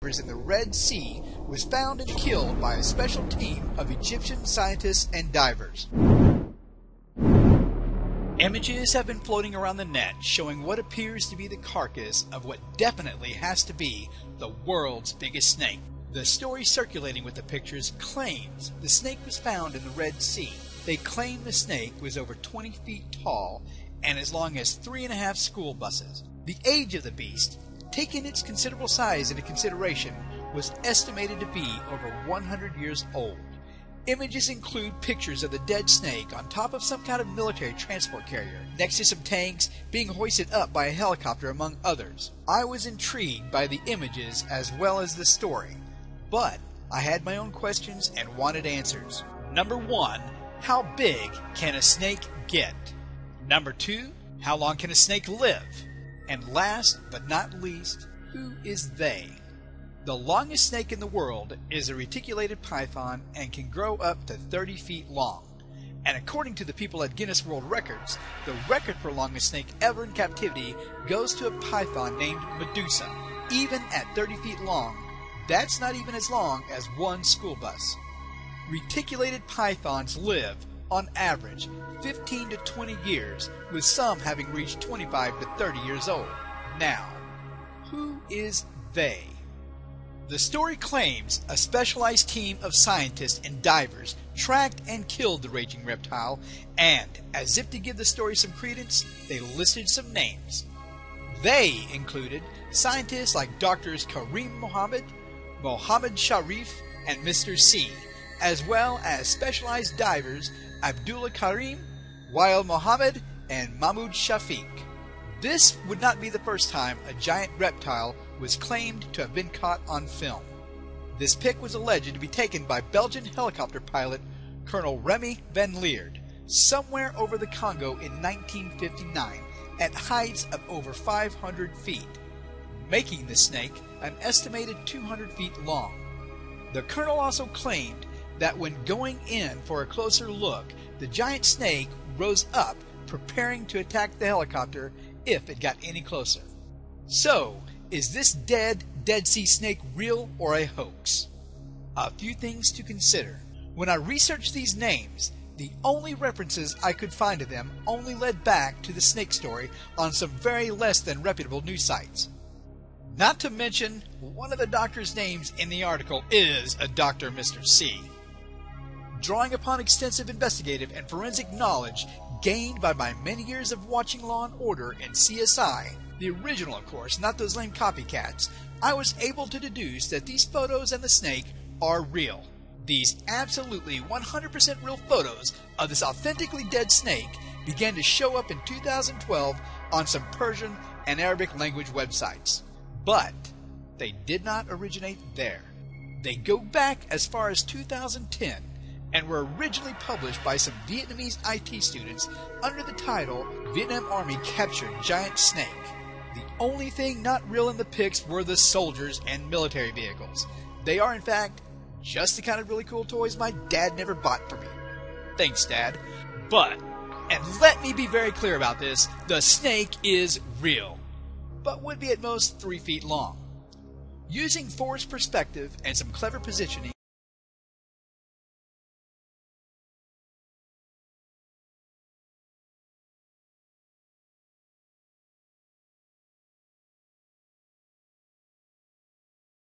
in the Red Sea was found and killed by a special team of Egyptian scientists and divers. Images have been floating around the net showing what appears to be the carcass of what definitely has to be the world's biggest snake. The story circulating with the pictures claims the snake was found in the Red Sea. They claim the snake was over 20 feet tall and as long as 3.5 school buses. The age of the beast, taking its considerable size into consideration, was estimated to be over 100 years old. Images include pictures of the dead snake on top of some kind of military transport carrier, next to some tanks, being hoisted up by a helicopter, among others. I was intrigued by the images as well as the story, but I had my own questions and wanted answers. Number 1, how big can a snake get? Number 2, how long can a snake live? And last but not least, who is they? The longest snake in the world is a reticulated python and can grow up to 30 feet long. And according to the people at Guinness World Records, the record for longest snake ever in captivity goes to a python named Medusa. Even at 30 feet long, that's not even as long as one school bus. Reticulated pythons live, on average, 15 to 20 years, with some having reached 25 to 30 years old. Now, who is they? The story claims a specialized team of scientists and divers tracked and killed the raging reptile, and, as if to give the story some credence, they listed some names. They included scientists like Drs. Karim Mohammed, Mohammed Sharif, and Mr. C, as well as specialized divers Abdullah Karim, Wael Mohammed, and Mahmoud Shafiq. This would not be the first time a giant reptile was claimed to have been caught on film. This pic was alleged to be taken by Belgian helicopter pilot Colonel Remy van Leerd somewhere over the Congo in 1959 at heights of over 500 feet, making the snake an estimated 200 feet long. The colonel also claimed that when going in for a closer look, the giant snake rose up, preparing to attack the helicopter if it got any closer. So, is this Dead Sea snake real or a hoax? A few things to consider. When I researched these names, the only references I could find to them only led back to the snake story on some very less than reputable news sites. Not to mention, one of the doctor's names in the article is a Dr. Mr. C. Drawing upon extensive investigative and forensic knowledge gained by my many years of watching Law & Order and CSI, the original of course, not those lame copycats, I was able to deduce that these photos and the snake are real. These absolutely 100% real photos of this authentically dead snake began to show up in 2012 on some Persian and Arabic language websites. But they did not originate there. They go back as far as 2010 and were originally published by some Vietnamese IT students under the title Vietnam Army Captured Giant Snake. The only thing not real in the pics were the soldiers and military vehicles. They are in fact just the kind of really cool toys my dad never bought for me. Thanks, Dad. But, and let me be very clear about this, the snake is real, but would be at most 3 feet long. Using forced perspective and some clever positioning,